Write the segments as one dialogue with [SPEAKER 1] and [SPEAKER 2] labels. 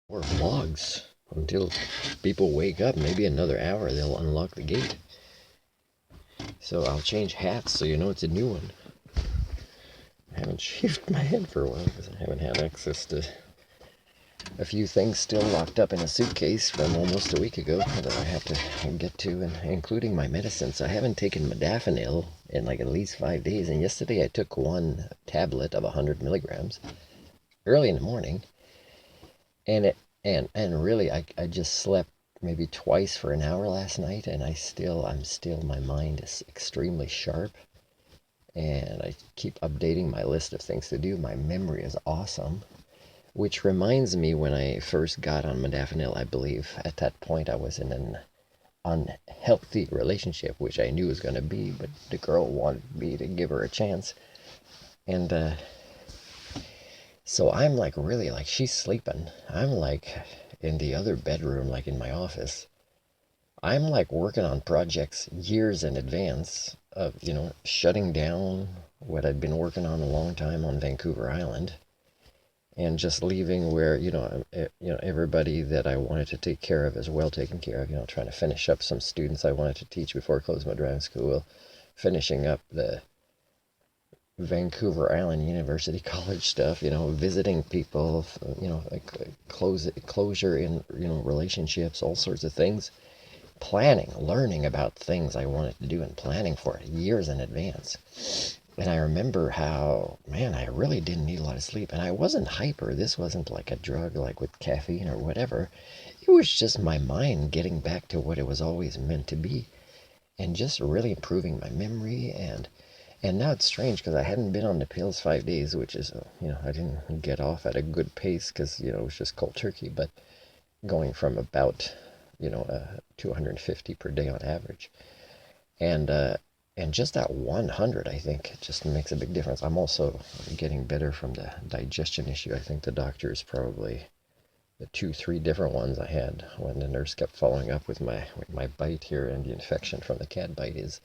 [SPEAKER 1] Or vlogs until people wake up. Maybe another hour they'll unlock the gate. So I'll change hats so you know it's a new one. I haven't shaved my head for a while because I haven't had access to a few things still locked up in a suitcase from almost a week ago that I have to get to, and including my medicines. I haven't taken Modafinil in like at least 5 days, and yesterday I took one tablet of 100 milligrams early in the morning, and and really I just slept maybe twice for an hour last night, and I'm still my mind is extremely sharp, and I keep updating my list of things to do. My memory is awesome. Which reminds me, when I first got on modafinil, I believe at that point I was in an unhealthy relationship, which I knew was going to be, but the girl wanted me to give her a chance. And so I'm like, really, like, she's sleeping. I'm like in the other bedroom, like in my office. I'm like working on projects years in advance of, shutting down what I'd been working on a long time on Vancouver Island, and just leaving where everybody that I wanted to take care of is well taken care of. Trying to finish up some students I wanted to teach before I closed my driving school, finishing up the Vancouver Island University College stuff. Visiting people. Like closure in relationships, all sorts of things. Planning, learning about things I wanted to do, and planning for it years in advance. And I remember how, man, I really didn't need a lot of sleep. And I wasn't hyper. This wasn't like a drug like with caffeine or whatever. It was just my mind getting back to what it was always meant to be, and just really improving my memory. And now it's strange because I hadn't been on the pills 5 days, which is, I didn't get off at a good pace because, it was just cold turkey. But going from about, 250 per day on average. And and just that 100, I think, just makes a big difference. I'm also getting better from the digestion issue. I think the doctors probably the two, three different ones I had when the nurse kept following up with my bite here, and the infection from the cat bite is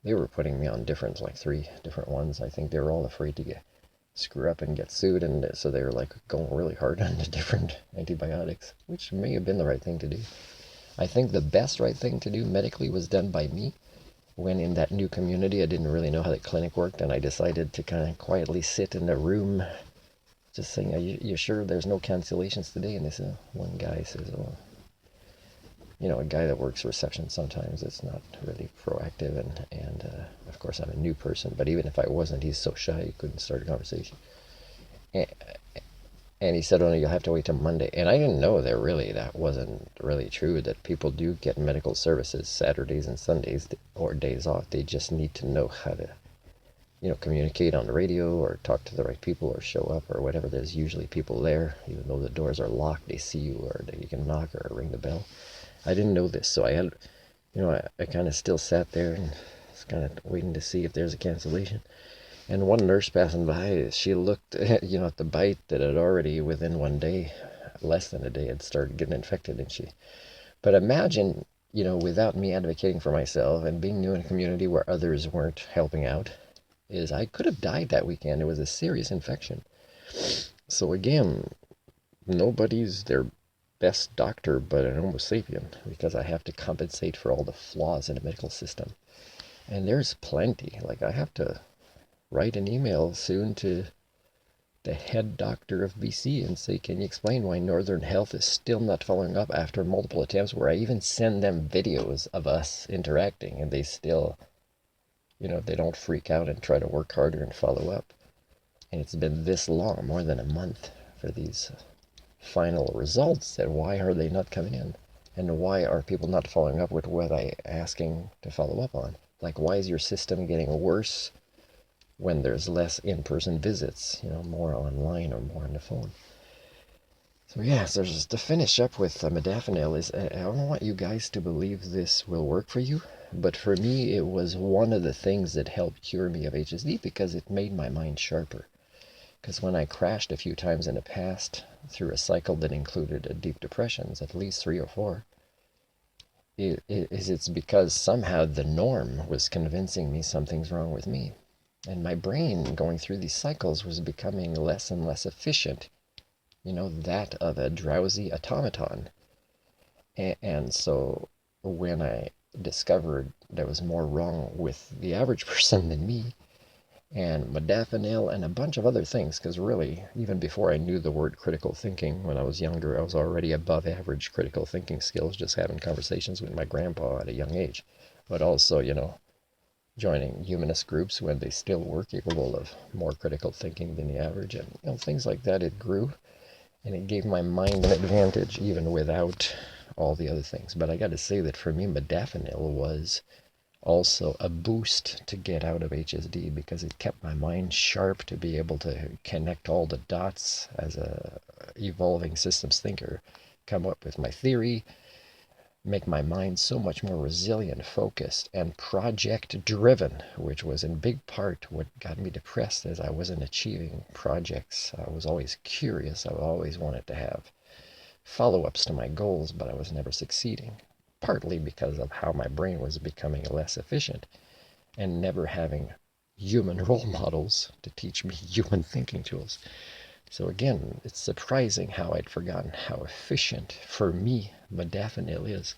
[SPEAKER 1] they were putting me on different, like, three different ones. I think they were all afraid to get screw up and get sued, and so they were like going really hard on the different antibiotics, which may have been the right thing to do. I think the best right thing to do medically was done by me when in that new community. I didn't really know how the clinic worked, and I decided to kind of quietly sit in the room just saying, "Are you sure there's no cancellations today?" And this one guy says, "Oh, a guy that works reception sometimes it's not really proactive." And of course I'm a new person, but even if I wasn't, he's so shy he couldn't start a conversation. And, and he said, "Oh no, you'll have to wait till Monday." And I didn't know that wasn't really true, that people do get medical services Saturdays and Sundays or days off. They just need to know how to, communicate on the radio or talk to the right people or show up or whatever. There's usually people there, even though the doors are locked. They see you, or you can knock or ring the bell. I didn't know this, so I had, I kind of still sat there and was kind of waiting to see if there's a cancellation. And one nurse passing by, she looked, at the bite that had already within one day, less than a day, had started getting infected. But imagine, without me advocating for myself and being new in a community where others weren't helping out, is I could have died that weekend. It was a serious infection. So again, nobody's their best doctor but an Homo sapien, because I have to compensate for all the flaws in the medical system. And there's plenty. Like, I have to write an email soon to the head doctor of BC and say, "Can you explain why Northern Health is still not following up after multiple attempts where I even send them videos of us interacting, and they still, they don't freak out and try to work harder and follow up." And it's been this long, more than a month, for these final results. And why are they not coming in? And why are people not following up with what I asking to follow up on? Like, why is your system getting worse when there's less in-person visits, more online or more on the phone? So yeah, so just to finish up with modafinil, is I don't want you guys to believe this will work for you, but for me it was one of the things that helped cure me of HSD, because it made my mind sharper. Because when I crashed a few times in the past through a cycle that included deep depressions, at least 3 or 4, it's because somehow the norm was convincing me something's wrong with me. And my brain, going through these cycles, was becoming less and less efficient that of a drowsy automaton. And so when I discovered there was more wrong with the average person than me, and modafinil and a bunch of other things, because really, even before I knew the word critical thinking, when I was younger, I was already above average critical thinking skills, just having conversations with my grandpa at a young age. But also, joining humanist groups when they still were capable of more critical thinking than the average, and things like that. It grew, and it gave my mind an advantage even without all the other things. But I got to say that for me, modafinil was also a boost to get out of HSD because it kept my mind sharp to be able to connect all the dots as a evolving systems thinker, come up with my theory, make my mind so much more resilient, focused, and project driven, which was in big part what got me depressed as I wasn't achieving projects. I was always curious. I always wanted to have follow-ups to my goals, but I was never succeeding, partly because of how my brain was becoming less efficient and never having human role models to teach me human thinking tools. So again, it's surprising how I'd forgotten how efficient, for me, modafinil is.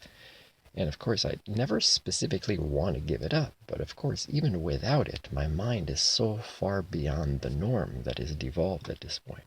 [SPEAKER 1] And of course, I never specifically want to give it up, but of course, even without it, my mind is so far beyond the norm that is devolved at this point.